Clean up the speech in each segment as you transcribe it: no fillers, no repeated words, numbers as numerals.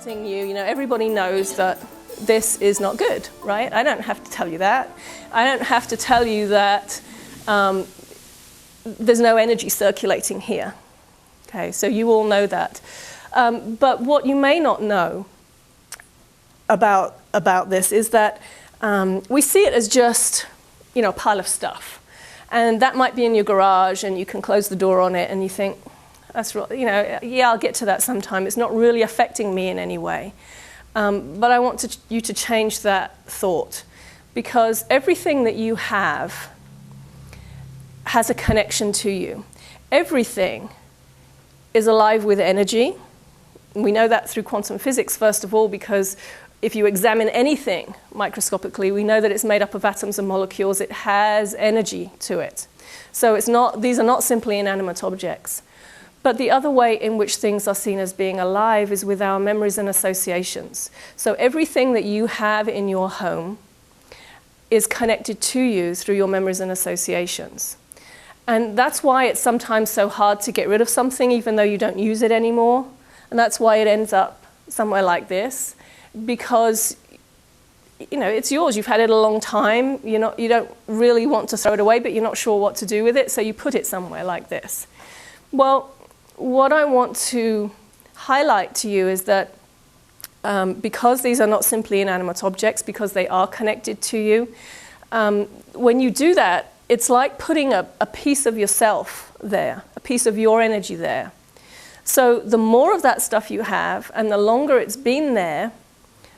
affecting you, everybody knows that this is not good, right? I don't have to tell you that. I don't have to tell you that there's no energy circulating here. Okay, so you all know that. But what you may not know about this is that we see it as just, a pile of stuff. And that might be in your garage, and you can close the door on it, and you think, that's right, yeah, I'll get to that sometime. It's not really affecting me in any way. But I want you to change that thought, because everything that you have has a connection to you. Everything is alive with energy. We know that through quantum physics, first of all, because if you examine anything microscopically, we know that it's made up of atoms and molecules. It has energy to it. So these are not simply inanimate objects. But the other way in which things are seen as being alive is with our memories and associations. So everything that you have in your home is connected to you through your memories and associations. And that's why it's sometimes so hard to get rid of something even though you don't use it anymore. And that's why it ends up somewhere like this, because it's yours. You've had it a long time. You don't really want to throw it away, but you're not sure what to do with it, so you put it somewhere like this. Well, what I want to highlight to you is that because these are not simply inanimate objects, because they are connected to you, when you do that, it's like putting a piece of yourself there, a piece of your energy there. So the more of that stuff you have, and the longer it's been there,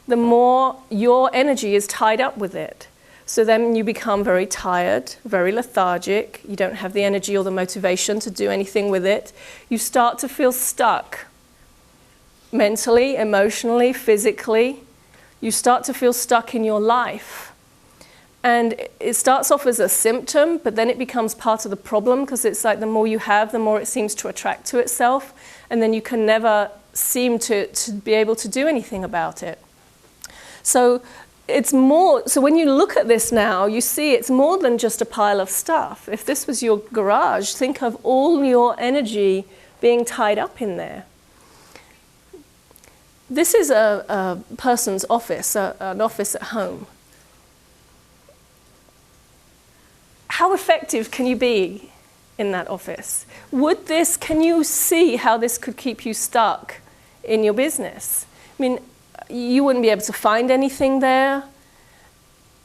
the more your energy is tied up with it. So then you become very tired, very lethargic. You don't have the energy or the motivation to do anything with it. You start to feel stuck mentally, emotionally, physically. You start to feel stuck in your life. And it starts off as a symptom, but then it becomes part of the problem, because it's like the more you have, the more it seems to attract to itself. And then you can never seem to be able to do anything about it. So when you look at this now, you see it's more than just a pile of stuff. If this was your garage, think of all your energy being tied up in there. This is a person's office, an office at home. How effective can you be in that office? Can you see how this could keep you stuck in your business? I mean, you wouldn't be able to find anything there.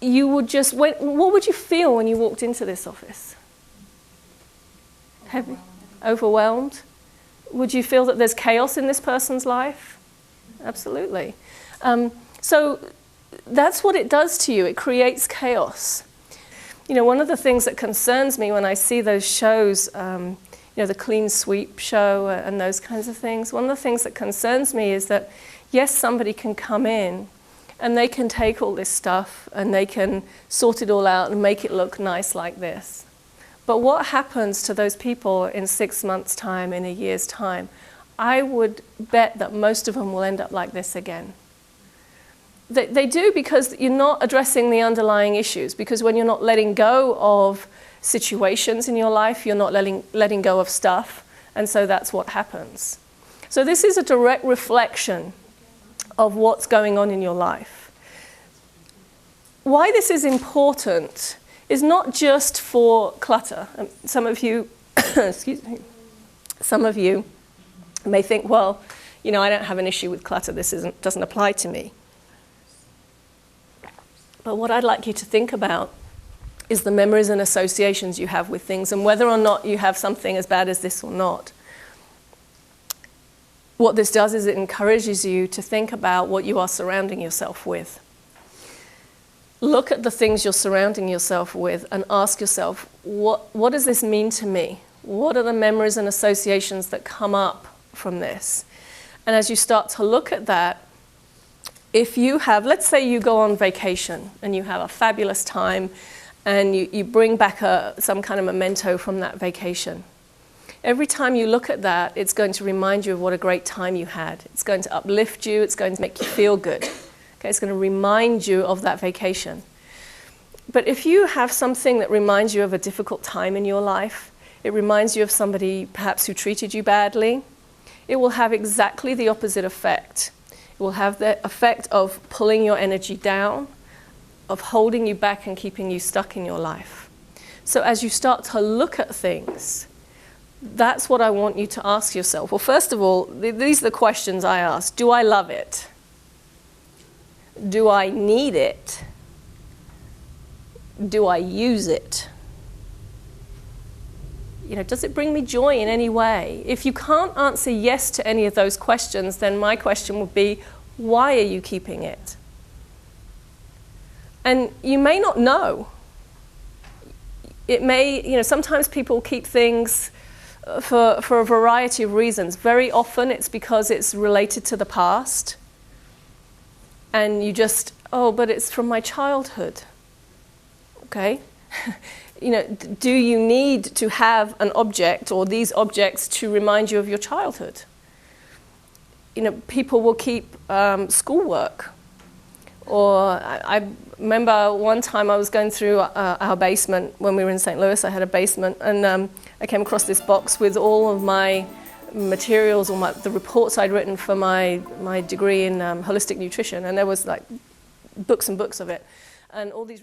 You would just, what would you feel when you walked into this office? Heavy? Overwhelmed? Would you feel that there's chaos in this person's life? Absolutely. So that's what it does to you. It creates chaos. One of the things that concerns me when I see those shows, the clean sweep show and those kinds of things, one of the things that concerns me is that, yes, somebody can come in and they can take all this stuff and they can sort it all out and make it look nice like this. But what happens to those people in 6 months' time, in a year's time? I would bet that most of them will end up like this again. They do, because you're not addressing the underlying issues, because when you're not letting go of situations in your life, you're not letting go of stuff, and so that's what happens. So this is a direct reflection of what's going on in your life. Why this is important is not just for clutter. Some of you, excuse me, some of you may think, well, I don't have an issue with clutter. This doesn't apply to me. But what I'd like you to think about is the memories and associations you have with things, and whether or not you have something as bad as this or not. What this does is it encourages you to think about what you are surrounding yourself with. Look at the things you're surrounding yourself with and ask yourself, what does this mean to me? What are the memories and associations that come up from this? And as you start to look at that, if you have, let's say you go on vacation and you have a fabulous time and you bring back some kind of memento from that vacation. Every time you look at that, it's going to remind you of what a great time you had. It's going to uplift you. It's going to make you feel good. Okay, it's going to remind you of that vacation. But if you have something that reminds you of a difficult time in your life, it reminds you of somebody perhaps who treated you badly, it will have exactly the opposite effect. It will have the effect of pulling your energy down, of holding you back and keeping you stuck in your life. So as you start to look at things, that's what I want you to ask yourself. Well, first of all, these are the questions I ask. Do I love it? Do I need it? Do I use it? You know, does it bring me joy in any way? If you can't answer yes to any of those questions, then my question would be, why are you keeping it? And you may not know. It may, you know, sometimes people keep things for a variety of reasons. Very often it's because it's related to the past. And you just, oh, but it's from my childhood. Okay? You know, do you need to have an object or these objects to remind you of your childhood? You know, people will keep schoolwork. Or I remember one time I was going through our basement when we were in St. Louis. I had a basement, and I came across this box with all of my materials, or the reports I'd written for my degree in holistic nutrition, and there was like books and books of it, and all these